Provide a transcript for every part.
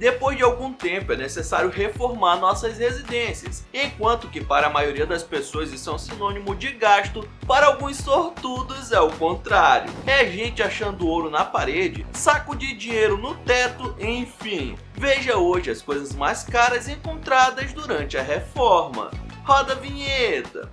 Depois de algum tempo é necessário reformar nossas residências, enquanto que para a maioria das pessoas isso é um sinônimo de gasto, para alguns sortudos é o contrário. É gente achando ouro na parede, saco de dinheiro no teto, enfim. Veja hoje as coisas mais caras encontradas durante a reforma. Roda a vinheta!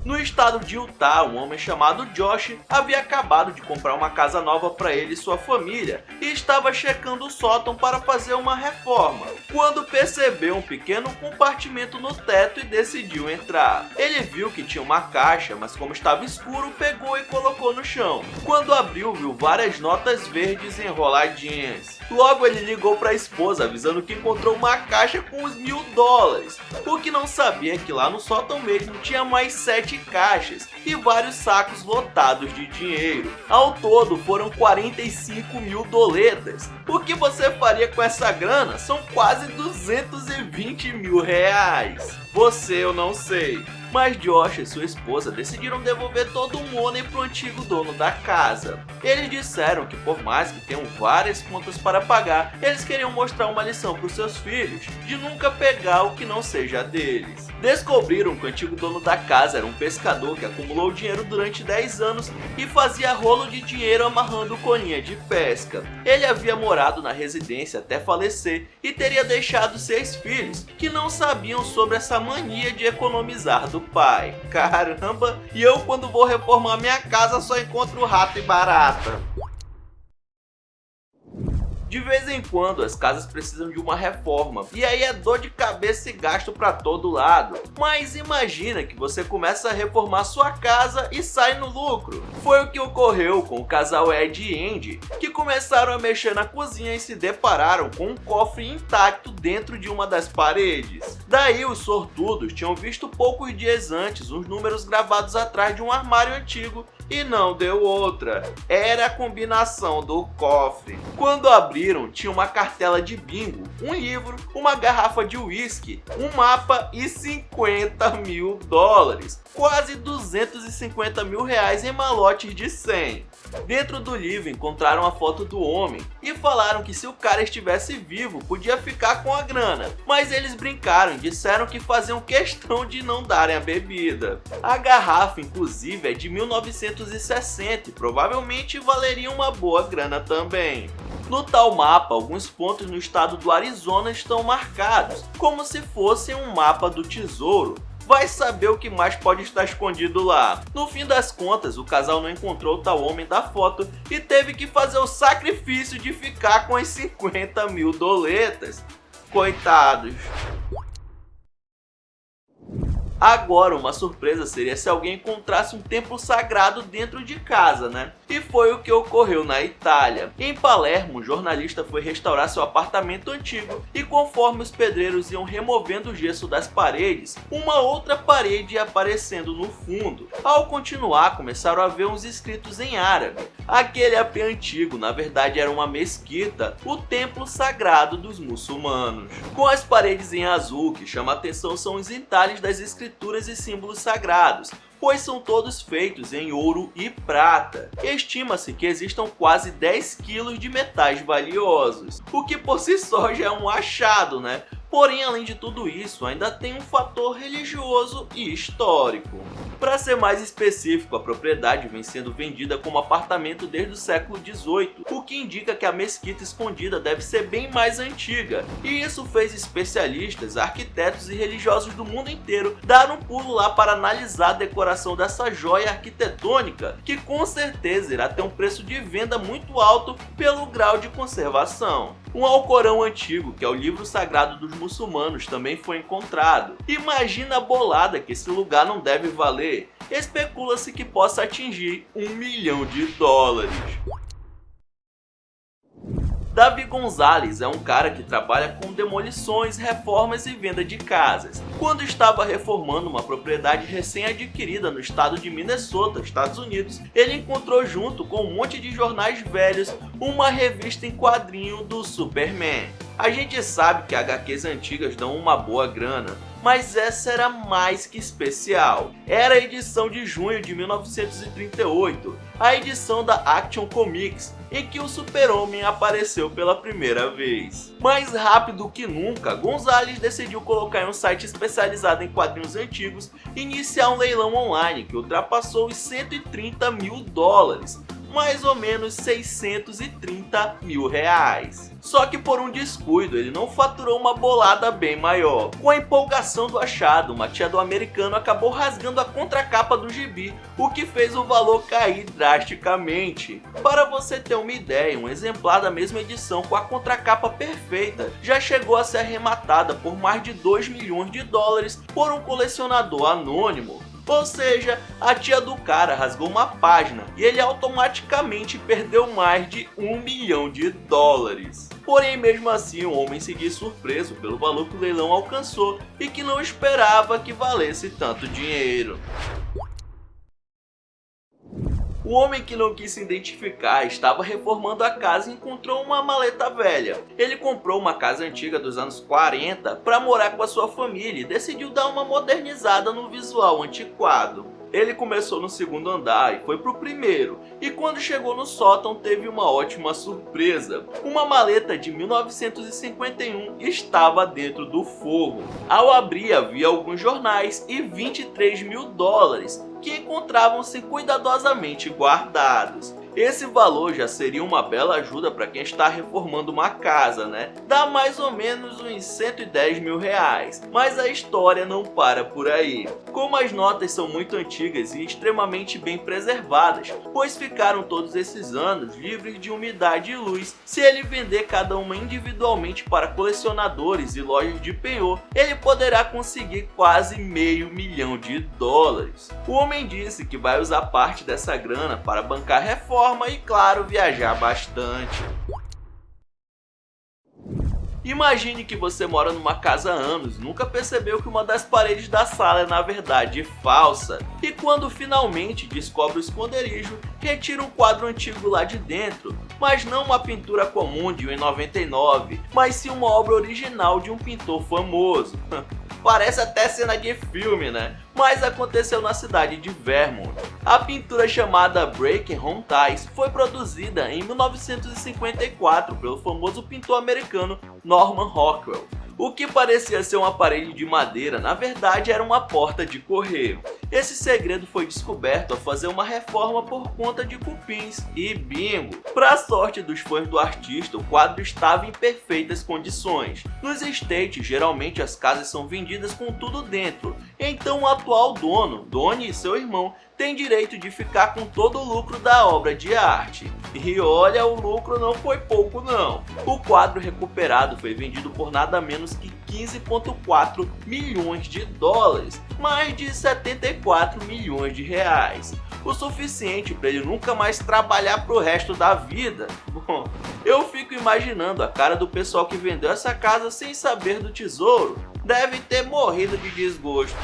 No estado de Utah, um homem chamado Josh havia acabado de comprar uma casa nova para ele e sua família e estava checando o sótão para fazer uma reforma, quando percebeu um pequeno compartimento no teto e decidiu entrar. Ele viu que tinha uma caixa, mas como estava escuro, pegou e colocou no chão. Quando abriu, viu várias notas verdes enroladinhas. Logo ele ligou para a esposa avisando que encontrou uma caixa com os $1000, o que não sabia que lá no sótão mesmo tinha mais 7 caixas e vários sacos lotados de dinheiro. Ao todo foram 45 mil doletas. O que você faria com essa grana? São quase 220 mil reais. Você eu não sei. Mas Josh e sua esposa decidiram devolver todo o money pro antigo dono da casa. Eles disseram que por mais que tenham várias contas para pagar, eles queriam mostrar uma lição para os seus filhos de nunca pegar o que não seja deles. Descobriram que o antigo dono da casa era um pescador que acumulou dinheiro durante 10 anos e fazia rolo de dinheiro amarrando colinha de pesca. Ele havia morado na residência até falecer e teria deixado 6 filhos que não sabiam sobre essa mania de economizar do pai. Caramba, e eu quando vou reformar minha casa só encontro rato e barata. De vez em quando as casas precisam de uma reforma, e aí é dor de cabeça e gasto para todo lado. Mas imagina que você começa a reformar sua casa e sai no lucro. Foi o que ocorreu com o casal Ed e Andy, que começaram a mexer na cozinha e se depararam com um cofre intacto dentro de uma das paredes. Daí os sortudos tinham visto poucos dias antes uns números gravados atrás de um armário antigo e não deu outra. Era a combinação do cofre. Quando abriram, tinha uma cartela de bingo, um livro, uma garrafa de uísque, um mapa e $50 mil. Quase 250 mil reais em malotes de 100. Dentro do livro encontraram a foto do homem e falaram que se o cara estivesse vivo podia ficar com a grana, mas eles brincaram e disseram que faziam questão de não darem a bebida. A garrafa inclusive é de 1960 e provavelmente valeria uma boa grana também. No tal mapa, alguns pontos no estado do Arizona estão marcados, como se fossem um mapa do tesouro. Vai saber o que mais pode estar escondido lá. No fim das contas, o casal não encontrou o tal homem da foto e teve que fazer o sacrifício de ficar com as 50 mil doletas. Coitados. Agora, uma surpresa seria se alguém encontrasse um templo sagrado dentro de casa, né? E foi o que ocorreu na Itália. Em Palermo, um jornalista foi restaurar seu apartamento antigo e conforme os pedreiros iam removendo o gesso das paredes, uma outra parede ia aparecendo no fundo. Ao continuar, começaram a ver uns escritos em árabe. Aquele AP antigo, na verdade, era uma mesquita, o templo sagrado dos muçulmanos. Com as paredes em azul, que chama a atenção são os entalhes das escrituras e símbolos sagrados, pois são todos feitos em ouro e prata. Estima-se que existam quase 10 quilos de metais valiosos, o que por si só já é um achado, né? Porém, além de tudo isso, ainda tem um fator religioso e histórico. Para ser mais específico, a propriedade vem sendo vendida como apartamento desde o século XVIII, o que indica que a mesquita escondida deve ser bem mais antiga, e isso fez especialistas, arquitetos e religiosos do mundo inteiro dar um pulo lá para analisar a decoração dessa joia arquitetônica, que com certeza irá ter um preço de venda muito alto pelo grau de conservação. Um Alcorão antigo, que é o livro sagrado dos muçulmanos, também foi encontrado. Imagina a bolada que esse lugar não deve valer. Especula-se que possa atingir $1 milhão. Davi Gonzalez é um cara que trabalha com demolições, reformas e venda de casas. Quando estava reformando uma propriedade recém-adquirida no estado de Minnesota, Estados Unidos, ele encontrou junto com um monte de jornais velhos uma revista em quadrinho do Superman. A gente sabe que HQs antigas dão uma boa grana, mas essa era mais que especial. Era a edição de junho de 1938, a edição da Action Comics, em que o Super-Homem apareceu pela primeira vez. Mais rápido que nunca, Gonzalez decidiu colocar em um site especializado em quadrinhos antigos e iniciar um leilão online que ultrapassou os 130 mil dólares, mais ou menos 630 mil reais. Só que por um descuido, ele não faturou uma bolada bem maior. Com a empolgação do achado, uma tia do americano acabou rasgando a contracapa do gibi, o que fez o valor cair drasticamente. Para você ter uma ideia, um exemplar da mesma edição com a contracapa perfeita já chegou a ser arrematada por mais de 2 milhões de dólares por um colecionador anônimo. Ou seja, a tia do cara rasgou uma página e ele automaticamente perdeu mais de 1 milhão de dólares. Porém, mesmo assim, o homem seguia surpreso pelo valor que o leilão alcançou e que não esperava que valesse tanto dinheiro. O homem que não quis se identificar estava reformando a casa e encontrou uma maleta velha. Ele comprou uma casa antiga dos anos 40 para morar com a sua família e decidiu dar uma modernizada no visual antiquado. Ele começou no segundo andar e foi pro primeiro, e quando chegou no sótão teve uma ótima surpresa. Uma maleta de 1951 estava dentro do forro. Ao abrir havia alguns jornais e 23 mil dólares que encontravam-se cuidadosamente guardados. Esse valor já seria uma bela ajuda para quem está reformando uma casa, né? Dá mais ou menos uns 110 mil reais, mas a história não para por aí. Como as notas são muito antigas e extremamente bem preservadas, pois ficaram todos esses anos livres de umidade e luz, se ele vender cada uma individualmente para colecionadores e lojas de penhor, ele poderá conseguir quase $500 mil. O homem disse que vai usar parte dessa grana para bancar reforma e, claro, viajar bastante. Imagine que você mora numa casa há anos e nunca percebeu que uma das paredes da sala é na verdade falsa, e quando finalmente descobre o esconderijo, retira um quadro antigo lá de dentro, mas não uma pintura comum de 1,99, mas sim uma obra original de um pintor famoso. Parece até cena de filme, né? Mas aconteceu na cidade de Vermont. A pintura chamada Breaking Home Ties foi produzida em 1954 pelo famoso pintor americano Norman Rockwell. O que parecia ser uma parede de madeira, na verdade era uma porta de correio. Esse segredo foi descoberto ao fazer uma reforma por conta de cupins e bingo. Para a sorte dos fãs do artista, o quadro estava em perfeitas condições. Nos States, geralmente as casas são vendidas com tudo dentro, então o atual dono, Donnie e seu irmão, tem direito de ficar com todo o lucro da obra de arte. E olha, o lucro não foi pouco não. O quadro recuperado foi vendido por nada menos que 15,4 milhões de dólares, mais de 74 milhões de reais. O suficiente para ele nunca mais trabalhar pro resto da vida. Bom, eu fico imaginando a cara do pessoal que vendeu essa casa sem saber do tesouro. Deve ter morrido de desgosto.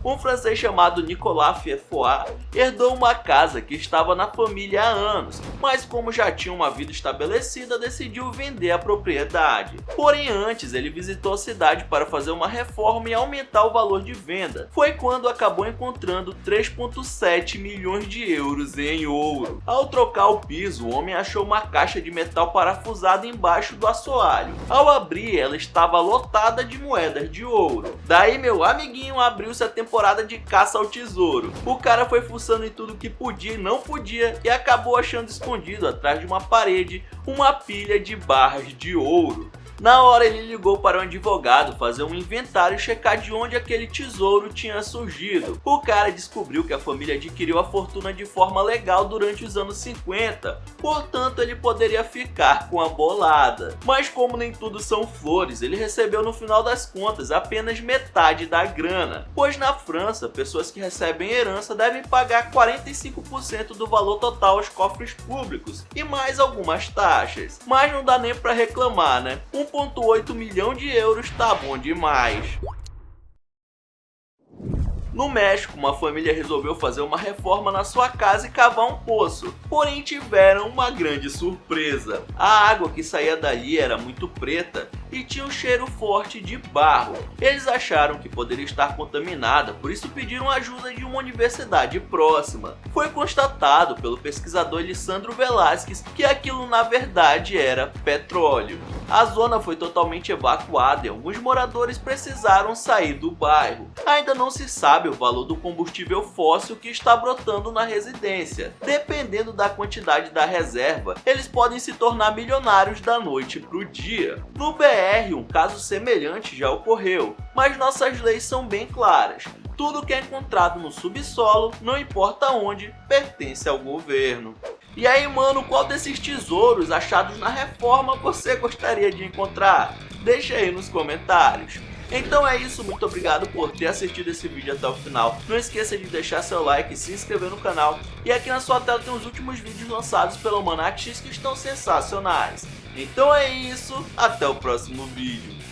Um francês chamado Nicolas Fiefoy herdou uma casa que estava na família há anos, mas como já tinha uma vida estabelecida, decidiu vender a propriedade. Porém, antes ele visitou a cidade para fazer uma reforma e aumentar o valor de venda. Foi quando acabou encontrando 3,7 milhões de euros em ouro. Ao trocar o piso, o homem achou uma caixa de metal parafusada embaixo do assoalho. Ao abrir, ela estava lotada de moedas de ouro. Daí meu amiguinho abriu-se a temporada de caça ao tesouro. O cara foi fuçando em tudo que podia e não podia e acabou achando escondido atrás de uma parede uma pilha de barras de ouro. Na hora ele ligou para um advogado fazer um inventário e checar de onde aquele tesouro tinha surgido. O cara descobriu que a família adquiriu a fortuna de forma legal durante os anos 50, portanto ele poderia ficar com a bolada. Mas como nem tudo são flores, ele recebeu no final das contas apenas metade da grana, pois na França, pessoas que recebem herança devem pagar 45% do valor total aos cofres públicos e mais algumas taxas. Mas não dá nem para reclamar, né? 1,8 milhão de euros tá bom demais. No México, uma família resolveu fazer uma reforma na sua casa e cavar um poço, porém tiveram uma grande surpresa. A água que saía dali era muito preta e tinha um cheiro forte de barro. Eles acharam que poderia estar contaminada, por isso pediram ajuda de uma universidade próxima. Foi constatado pelo pesquisador Lisandro Velasquez que aquilo na verdade era petróleo. A zona foi totalmente evacuada e alguns moradores precisaram sair do bairro. Ainda não se sabe o valor do combustível fóssil que está brotando na residência. Dependendo da quantidade da reserva, eles podem se tornar milionários da noite para o dia. No BR, um caso semelhante já ocorreu, mas nossas leis são bem claras. Tudo que é encontrado no subsolo, não importa onde, pertence ao governo. E aí, mano, qual desses tesouros achados na reforma você gostaria de encontrar? Deixa aí nos comentários. Então é isso, muito obrigado por ter assistido esse vídeo até o final. Não esqueça de deixar seu like e se inscrever no canal. E aqui na sua tela tem os últimos vídeos lançados pelo Almanac X que estão sensacionais. Então é isso, até o próximo vídeo.